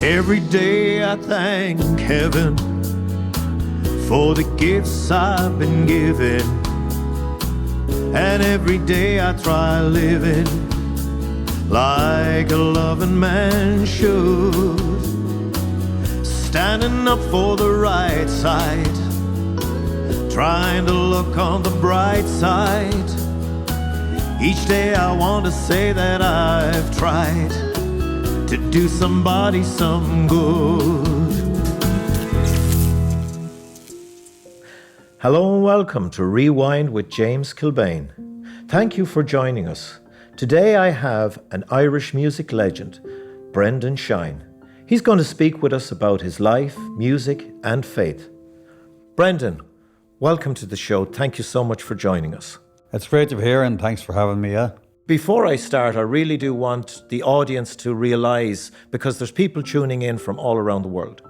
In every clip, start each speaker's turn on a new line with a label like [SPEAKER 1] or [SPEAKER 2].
[SPEAKER 1] Every day I thank heaven for the gifts I've been given, and every day I try living like a loving man should, standing up for the right side, trying to look on the bright side. Each day I want to say that I've tried to do somebody some good. Hello and welcome to Rewind with James Kilbane. Thank you for joining us. Today I have an Irish music legend, Brendan Shine. He's going to speak with us about his life, music and faith. Brendan, welcome to the show. Thank you so much for joining us.
[SPEAKER 2] It's great to be here and thanks for having me.
[SPEAKER 1] Before I start, I really do want the audience to realise, because there's people tuning in from all around the world,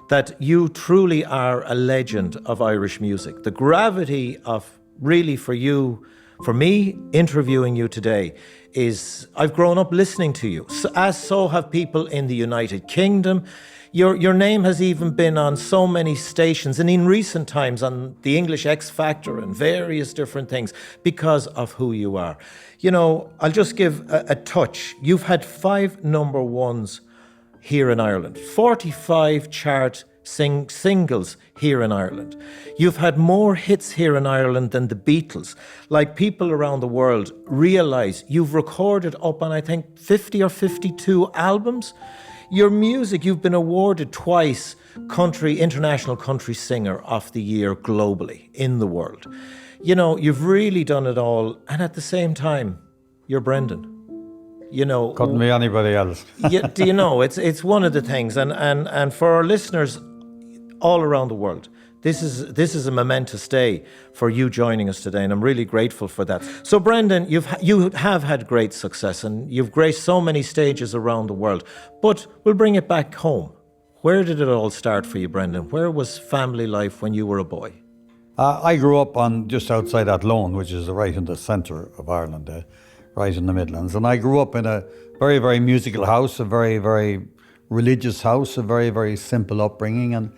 [SPEAKER 1] that you truly are a legend of Irish music. The gravity of really for you, for me, interviewing you today is I've grown up listening to you, as so have people in the United Kingdom. Your name has even been on so many stations, and in recent times on the English X Factor and various different things because of who you are. You know, I'll just give a touch. You've had 5 number ones here in Ireland, 45 chart singles here in Ireland. You've had more hits here in Ireland than the Beatles. Like, people around the world realise you've recorded up on, I think, 50 or 52 albums. Your music, you've been awarded twice International Country Singer of the Year globally in the world. You know, you've really done it all, and at the same time, you're Brendan. You know,
[SPEAKER 2] couldn't be anybody else.
[SPEAKER 1] Do you know, it's one of the things, and for our listeners all around the world, this is a momentous day for you joining us today, and I'm really grateful for that. So, Brendan, you have had great success, and you've graced so many stages around the world. But we'll bring it back home. Where did it all start for you, Brendan? Where was family life when you were a boy?
[SPEAKER 2] I grew up on just outside Athlone, which is right in the centre of Ireland, right in the Midlands. And I grew up in a very, very musical house, a very, very religious house, a very, very simple upbringing. And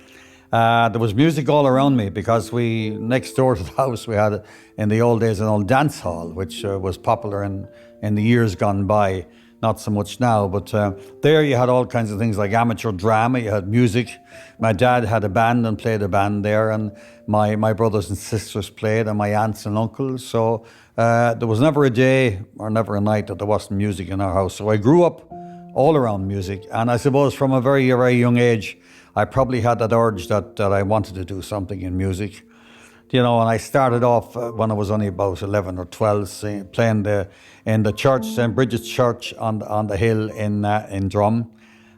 [SPEAKER 2] there was music all around me, because next door to the house, we had, in the old days, an old dance hall, which was popular in the years gone by. Not so much now, but there you had all kinds of things like amateur drama, you had music. My dad had a band and played a band there, and my brothers and sisters played, and my aunts and uncles. So there was never a day or never a night that there wasn't music in our house. So I grew up all around music, and I suppose from a very, very young age, I probably had that urge that I wanted to do something in music. You know, and I started off when I was only about 11 or 12, playing in the church, St. Bridget's Church on the hill in Drum.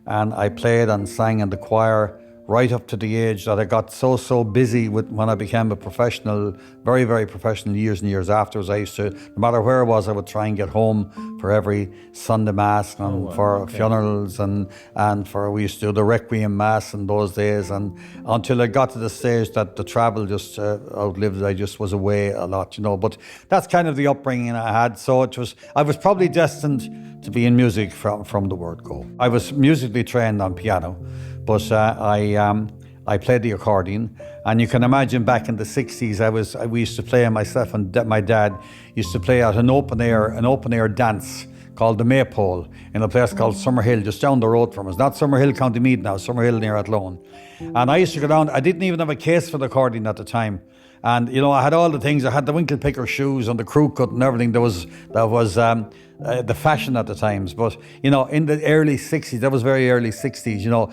[SPEAKER 2] And I played and sang in the choir right up to the age that I got so busy with when I became a professional, very, very professional, years and years afterwards. I used to, no matter where I was, I would try and get home for every Sunday Mass and funerals and we used to do the Requiem Mass in those days, and until I got to the stage that the travel just outlived it. I just was away a lot, you know. But that's kind of the upbringing I had. So I was probably destined to be in music from the word go. I was musically trained on piano, but I played the accordion, and you can imagine back in the 60s, we used to play, myself and my dad used to play at an open air dance called the Maypole in a place called Summerhill, just down the road from us. Not Summerhill, County Meath now, Summerhill near Athlone. And I used to go down. I didn't even have a case for the accordion at the time. And, you know, I had all the things. I had the winkle picker shoes and the crew cut and everything. That was the fashion at the times. But, you know, in the early 60s, that was very early 60s, you know,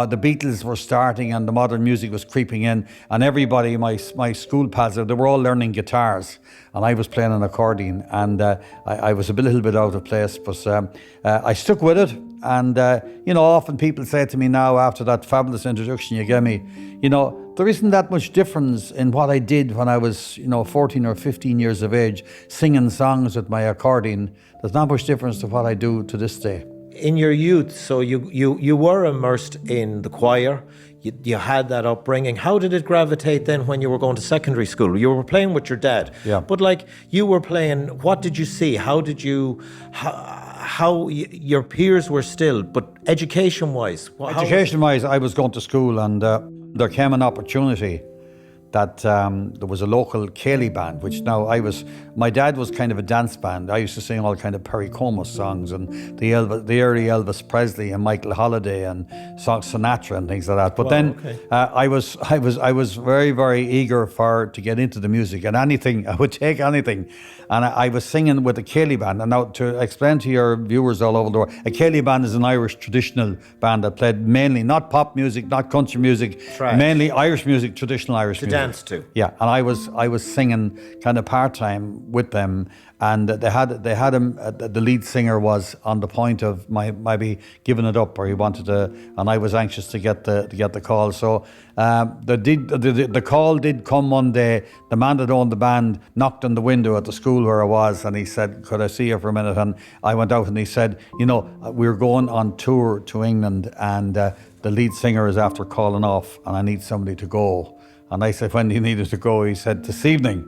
[SPEAKER 2] the Beatles were starting and the modern music was creeping in. And everybody, my school pals, they were all learning guitars. And I was playing an accordion. And I was a little bit out of place. But I stuck with it. And, you know, often people say to me now, after that fabulous introduction you gave me, you know, there isn't that much difference in what I did when I was, you know, 14 or 15 years of age, singing songs with my accordion. There's not much difference to what I do to this day.
[SPEAKER 1] In your youth, so you were immersed in the choir, you had that upbringing. How did it gravitate then when you were going to secondary school? You were playing with your dad,
[SPEAKER 2] Yeah.
[SPEAKER 1] but like you were playing, what did you see? How did you, your peers were still, but education-wise?
[SPEAKER 2] Education-wise, I was going to school, and there came an opportunity that there was a local Cayley band, which my dad was kind of a dance band. I used to sing all kind of Perry Como songs and the early Elvis Presley and Michael Holiday and Sinatra and things like that. But I was very, very eager to get into the music, and anything, I would take anything. And I was singing with a Cayley band. And now to explain to your viewers all over the world, a Cayley band is an Irish traditional band that played mainly not pop music, not country music, mainly Irish music, traditional Irish music.
[SPEAKER 1] Dance to.
[SPEAKER 2] Yeah, and I was singing kind of part-time with them, and they had the lead singer was on the point of maybe giving it up, or he wanted to, and I was anxious to get the call. So the call did come one day. The man that owned the band knocked on the window at the school where I was, and he said, "Could I see you for a minute?" And I went out, and he said, "We're going on tour to England, and the lead singer is after calling off, and I need somebody to go." And I said, "When do you need it to go?" He said, "This evening."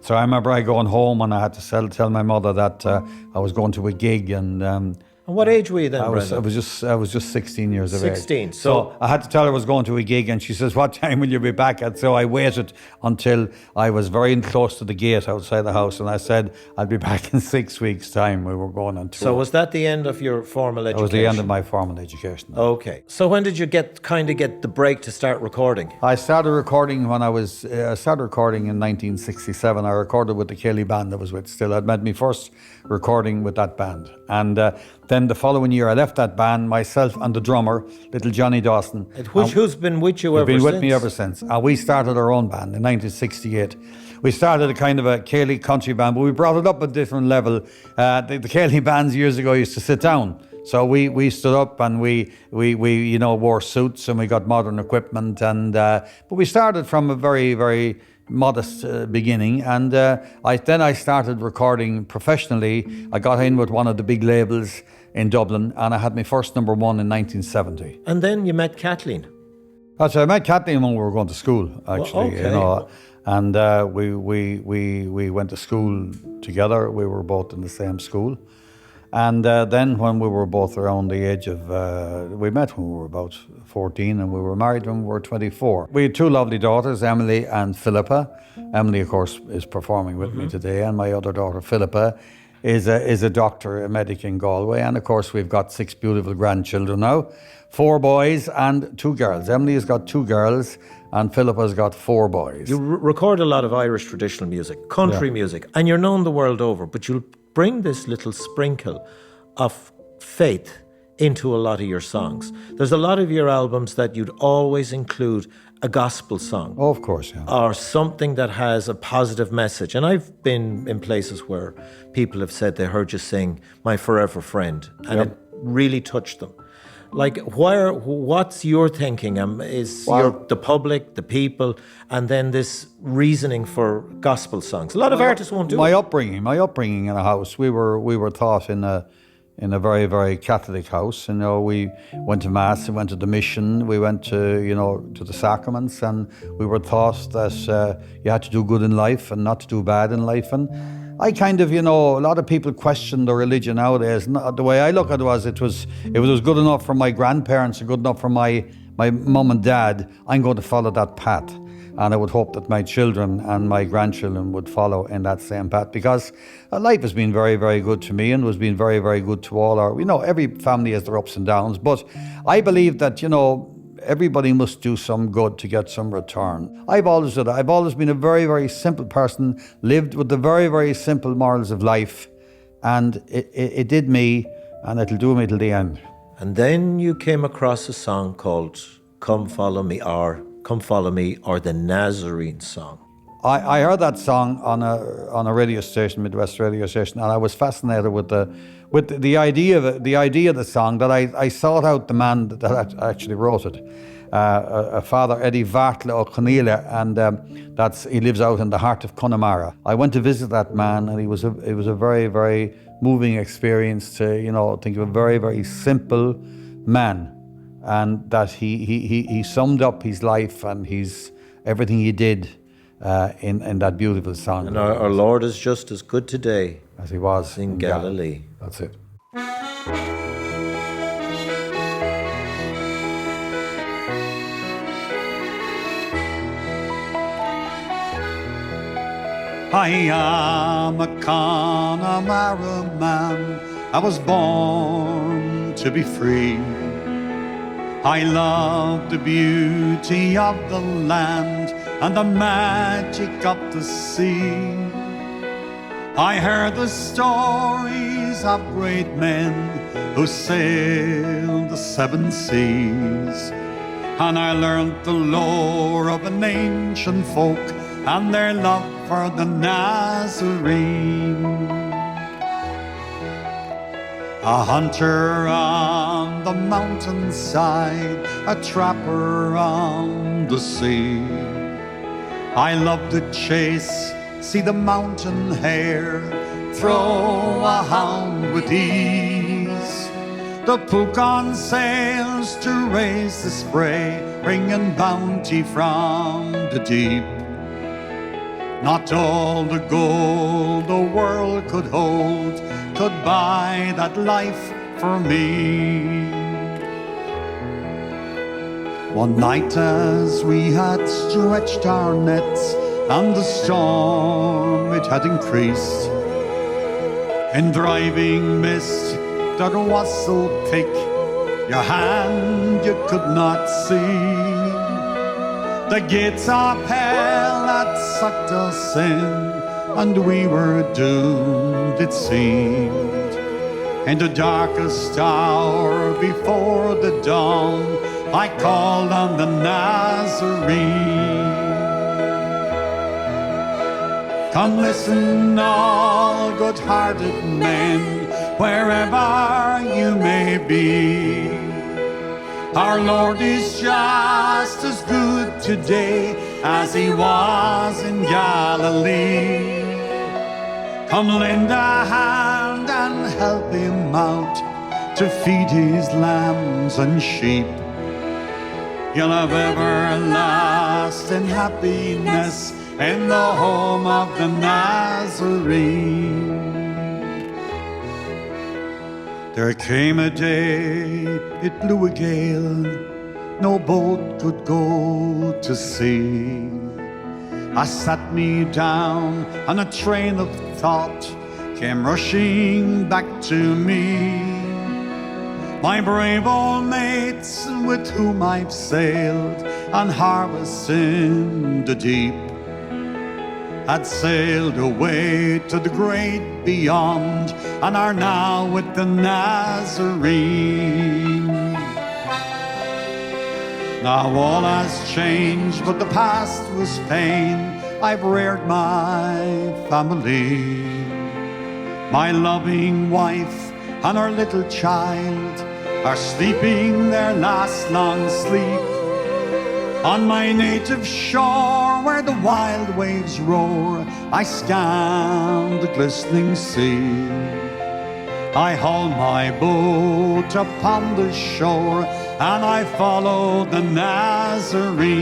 [SPEAKER 2] So I remember going home, and I had to tell my mother that I was going to a gig, and
[SPEAKER 1] And what age were you then,
[SPEAKER 2] I was
[SPEAKER 1] Brendan?
[SPEAKER 2] just 16 years of age.
[SPEAKER 1] 16.
[SPEAKER 2] So I had to tell her I was going to a gig, and she says, "What time will you be back at?" So I waited until I was very close to the gate outside the house, and I said, "I'll be back in 6 weeks' time." We were going on tour.
[SPEAKER 1] So was that the end of your formal education?
[SPEAKER 2] That was the end of my formal education.
[SPEAKER 1] Okay. So when did you get the break to start recording?
[SPEAKER 2] I started recording when I started recording in 1967. I recorded with the Cayley band that was with still. I'd made my first recording with that band, and then the following year I left that band, myself and the drummer, little Johnny Dawson.
[SPEAKER 1] Who's been with you ever since?
[SPEAKER 2] He's been with me ever since. And we started our own band in 1968. We started a kind of a Cayley country band, but we brought it up a different level. The Cayley bands years ago used to sit down. So we stood up, and we wore suits, and we got modern equipment, and but we started from a very, very modest beginning, and I started recording professionally. I got in with one of the big labels in Dublin, and I had my first number one in 1970.
[SPEAKER 1] And then you met Kathleen.
[SPEAKER 2] That's right. I met Kathleen when we were going to school, actually.
[SPEAKER 1] Well, okay.
[SPEAKER 2] And we went to school together. We were both in the same school. And then when we were both around the age of, we met when we were about 14, and we were married when we were 24. We had two lovely daughters, Emily and Philippa. Emily, of course, is performing with me today, and my other daughter, Philippa, is a doctor, a medic in Galway. And of course, we've got 6 beautiful grandchildren now, 4 boys and 2 girls. Emily has got 2 girls, and Philippa's got 4 boys.
[SPEAKER 1] You record a lot of Irish traditional music, country music, and you're known the world over, but you'll bring this little sprinkle of faith into a lot of your songs. There's a lot of your albums that you'd always include a gospel song.
[SPEAKER 2] Oh, of course, yeah.
[SPEAKER 1] Or something that has a positive message. And I've been in places where people have said they heard you sing My Forever Friend, and it really touched them. Like, what's your thinking? The public, the people, and then this reasoning for gospel songs? A lot of artists won't do
[SPEAKER 2] my
[SPEAKER 1] it.
[SPEAKER 2] upbringing in a house, we were taught in a very, very Catholic house. We went to Mass, we went to the mission, we went to the sacraments, and we were taught that you had to do good in life and not to do bad in life. And I kind of, a lot of people question the religion nowadays. The way I look at it was, it was good enough for my grandparents and good enough for my mum and dad. I'm going to follow that path. And I would hope that my children and my grandchildren would follow in that same path, because life has been very, very good to me and has been very, very good to all our, every family has their ups and downs. But I believe that, everybody must do some good to get some return. I've always said that. I've always been a very, very simple person, lived with the very, very simple morals of life, and it did me, and it'll do me till the end.
[SPEAKER 1] And then you came across a song called Come Follow Me, or the Nazarene song.
[SPEAKER 2] I heard that song on a radio station, Midwest radio station, and I was fascinated with the idea of the song. That I sought out the man that actually wrote it, Father Eddie Vartla O'Conneilla, and he lives out in the heart of Connemara. I went to visit that man, and it was a very, very moving experience to think of a very, very simple man and that he summed up his life and everything he did in that beautiful song.
[SPEAKER 1] And our Lord is just as good today
[SPEAKER 2] as he was
[SPEAKER 1] in Galilee.
[SPEAKER 2] That's it. I am a Connemara man. I was born to be free. I love the beauty of the land and the magic of the sea. I heard the stories of great men who sailed the seven seas, and I learned the lore of an ancient folk and their love for the Nazarene. A hunter on the mountainside, a trapper on the sea. I love the chase, see the mountain hare throw a hound with ease. The Pukon sails to raise the spray, bringing bounty from the deep. Not all the gold the world could hold could buy that life for me. One night as we had stretched our nets and the storm it had increased, in driving mist that was so thick your hand you could not see. The gates of hell had sucked us in, and we were doomed, it seemed. In the darkest hour before the dawn, I called on the Nazarene. Come listen, all good-hearted men, wherever you may be. Our Lord is just as good today as he was in Galilee. Come lend a hand and help him out to feed his lambs and sheep. You'll have everlasting happiness in the home of the Nazarene. There came a day, it blew a gale, no boat could go to sea. I sat me down and a train of thought came rushing back to me. My brave old mates with whom I've sailed on harvests in the deep had sailed away to the great beyond and are now with the Nazarene. Now all has changed, but the past was pain. I've reared my family. My loving wife and our little child are sleeping their last long sleep on my native shore where the wild waves roar. I scan the glistening sea. I haul my boat upon the shore and I follow the Nazarene.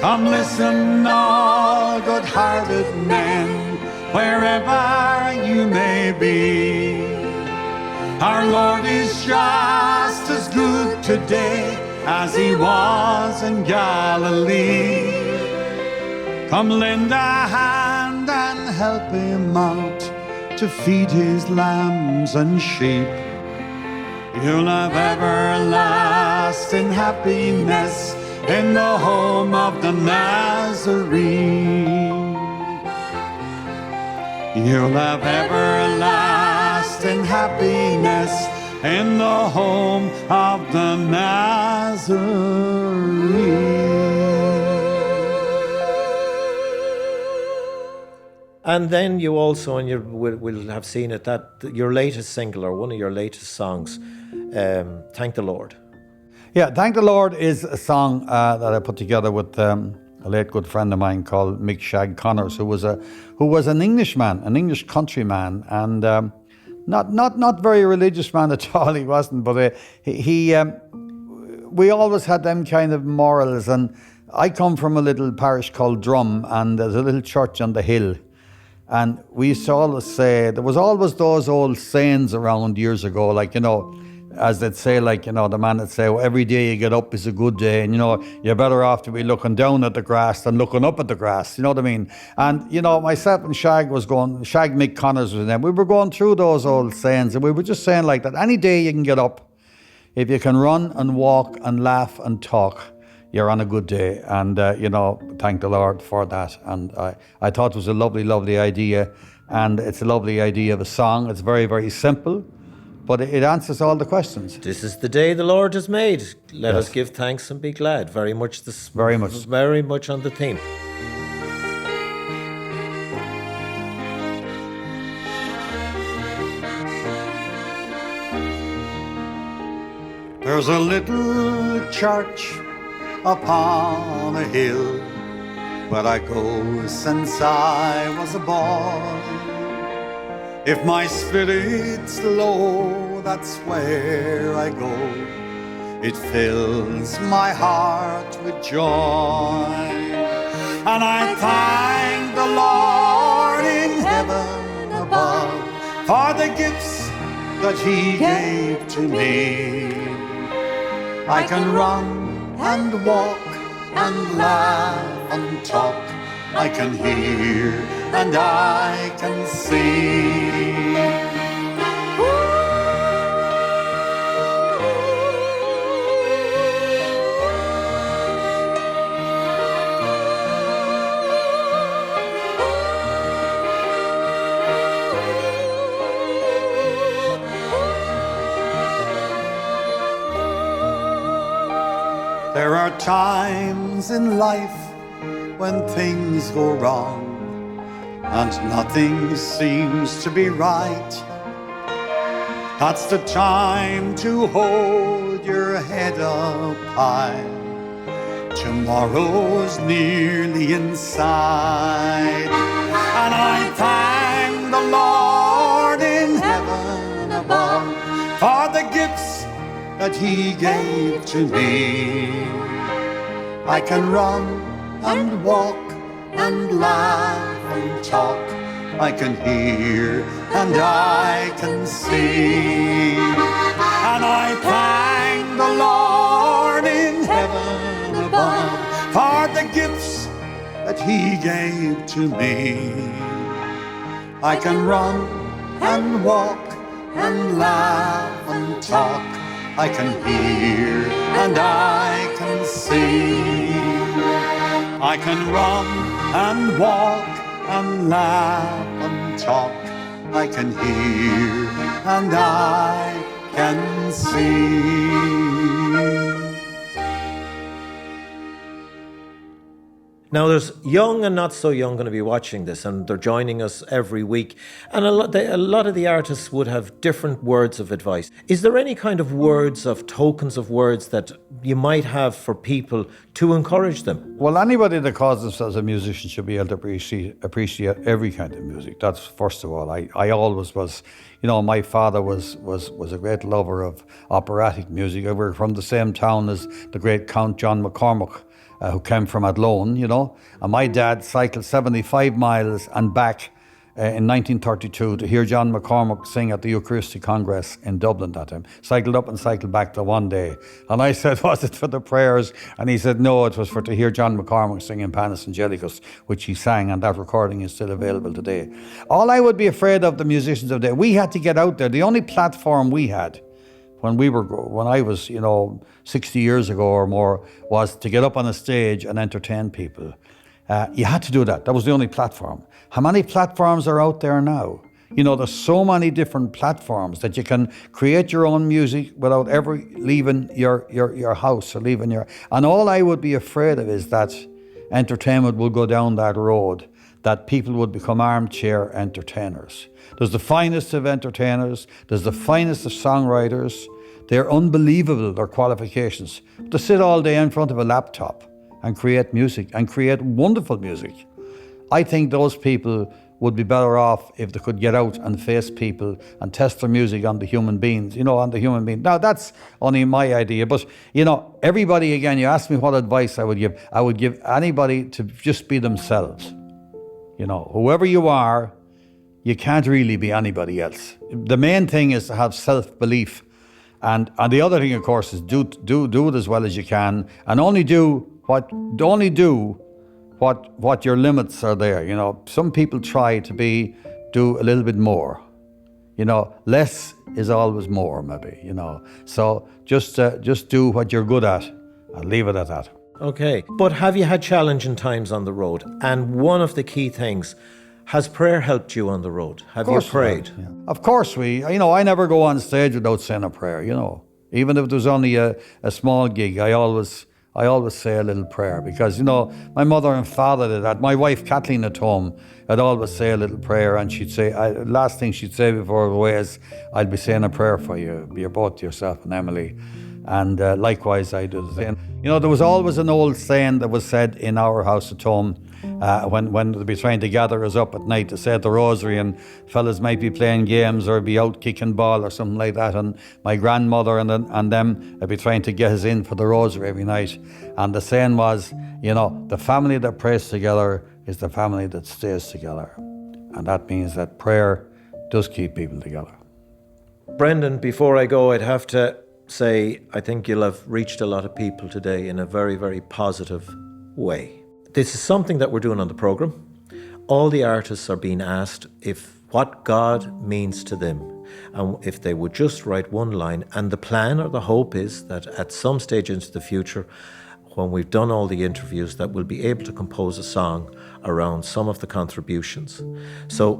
[SPEAKER 2] Come listen, all good-hearted men, wherever you may be. Our Lord is just as good today as he was in Galilee. Come lend a hand and help him out to feed his lambs and sheep. You'll have everlasting happiness in the home of the Nazarene. You'll have everlasting happiness in the home of the Nazarene.
[SPEAKER 1] And then you also, and you will have seen it, that your latest single or one of your latest songs, Thank the Lord.
[SPEAKER 2] Yeah, Thank the Lord is a song that I put together with a late good friend of mine called Mick Shag Connors, who was an Englishman, an English countryman, and Not very religious man at all, he wasn't, but we always had them kind of morals. And I come from a little parish called Drum, and there's a little church on the hill. And we used to always say, there was always those old sayings around years ago, like, as they'd say, like, the man would say, oh, every day you get up is a good day, and, you're better off to be looking down at the grass than looking up at the grass, you know what I mean? And, myself and Shag Mick Connors was there, we were going through those old sayings, and we were just saying like that, any day you can get up, if you can run and walk and laugh and talk, you're on a good day. And, thank the Lord for that. And I thought it was a lovely, lovely idea, and it's a lovely idea of a song. It's very, very simple, but it answers all the questions.
[SPEAKER 1] This is the day the Lord has made. Let us give thanks and be glad. Very much on the theme.
[SPEAKER 2] There's a little church upon a hill where I go since I was a boy. If my spirit's low, that's where I go. It fills my heart with joy. And I thank the Lord in heaven above for the gifts that He gave to me. I can run and walk and laugh and talk. I can hear and I can see. There are times in life when things go wrong and nothing seems to be right. That's the time to hold your head up high. Tomorrow's nearly in sight. And I thank the Lord in heaven above for the gifts that He gave to me. I can run and walk and laugh and talk. I can hear and I can see. And I thank the Lord in heaven above for the gifts that He gave to me. I can run and walk and laugh and talk. I can hear and I can see. I can run and walk and laugh and talk. I can hear and I can see.
[SPEAKER 1] Now, there's young and not so young going to be watching this, and they're joining us every week. And a lot of the artists would have different words of advice. Is there any kind of tokens of words that you might have for people to encourage them?
[SPEAKER 2] Well, anybody that calls themselves a musician should be able to appreciate every kind of music. That's first of all. I always was, my father was a great lover of operatic music. We were from the same town as the great Count John McCormack, who came from Athlone, and my dad cycled 75 miles and back in 1932 to hear John McCormack sing at the Eucharistic Congress in Dublin that time. Cycled up and cycled back the one day. And I said, was it for the prayers? And he said, no, it was to hear John McCormack sing in Panis Angelicus, which he sang, and that recording is still available today. All I would be afraid of the musicians of the day, we had to get out there. The only platform we had when I was, 60 years ago or more, was to get up on a stage and entertain people. You had to do that. That was the only platform. How many platforms are out there now? There's so many different platforms that you can create your own music without ever leaving your house or leaving your... And all I would be afraid of is that entertainment will go down that road, that people would become armchair entertainers. There's the finest of entertainers, there's the finest of songwriters. They're unbelievable, their qualifications. To sit all day in front of a laptop and create music, and create wonderful music. I think those people would be better off if they could get out and face people and test their music on the human beings, on the human being. Now, that's only my idea, but, everybody, again, you ask me what advice I would give. I would give anybody to just be themselves. Whoever you are, you can't really be anybody else. The main thing is to have self-belief. And the other thing, of course, is do it as well as you can, and only do what your limits are there. Some people try to do a little bit more. Less is always more, maybe. So just do what you're good at, and leave it at that.
[SPEAKER 1] Okay, but have you had challenging times on the road? And one of the key things, has prayer helped you on the road? Have you prayed?
[SPEAKER 2] Yeah. Of course I never go on stage without saying a prayer, Even if there's only a small gig, I always say a little prayer because, my mother and father did that. My wife, Kathleen, at home, I'd always say a little prayer, and she'd say, last thing she'd say before I go away is, I'll be saying a prayer for you. You're both yourself and Emily. And likewise, I do the same. There was always an old saying that was said in our house at home when they'd be trying to gather us up at night to say the rosary, and fellas might be playing games or be out kicking ball or something like that, and my grandmother and them would be trying to get us in for the rosary every night. And the saying was, the family that prays together is the family that stays together. And that means that prayer does keep people together.
[SPEAKER 1] Brendan, before I go, I'd have to say, I think you'll have reached a lot of people today in a very, very positive way. This is something that we're doing on the program. All the artists are being asked what God means to them, and if they would just write one line. And the plan or the hope is that at some stage into the future, when we've done all the interviews, that we'll be able to compose a song around some of the contributions. So,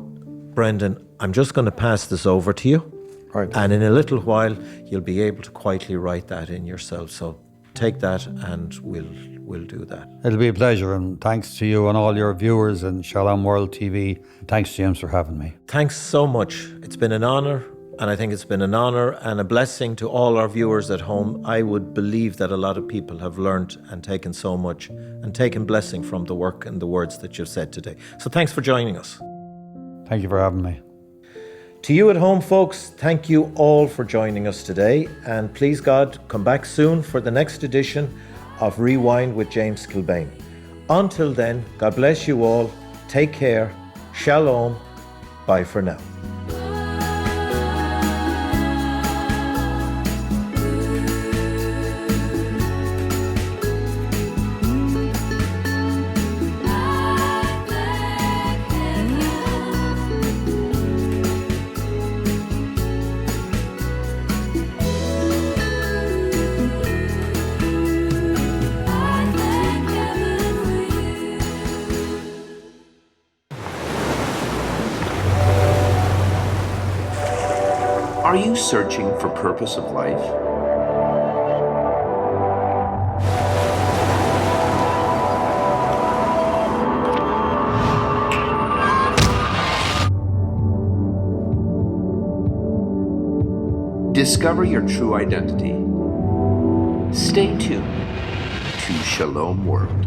[SPEAKER 1] Brendan, I'm just going to pass this over to you.
[SPEAKER 2] Right.
[SPEAKER 1] And in a little while, you'll be able to quietly write that in yourself. So take that and we'll do that.
[SPEAKER 2] It'll be a pleasure, and thanks to you and all your viewers and Shalom World TV. Thanks, James, for having me.
[SPEAKER 1] Thanks so much. It's been an honor, and I think it's been an honor and a blessing to all our viewers at home. I would believe that a lot of people have learned and taken so much and taken blessing from the work and the words that you've said today. So thanks for joining us.
[SPEAKER 2] Thank you for having me.
[SPEAKER 1] To you at home, folks, thank you all for joining us today. And please God, come back soon for the next edition of Rewind with James Kilbane. Until then, God bless you all. Take care. Shalom. Bye for now.
[SPEAKER 3] Are you searching for purpose of life? Discover your true identity. Stay tuned to Shalom World.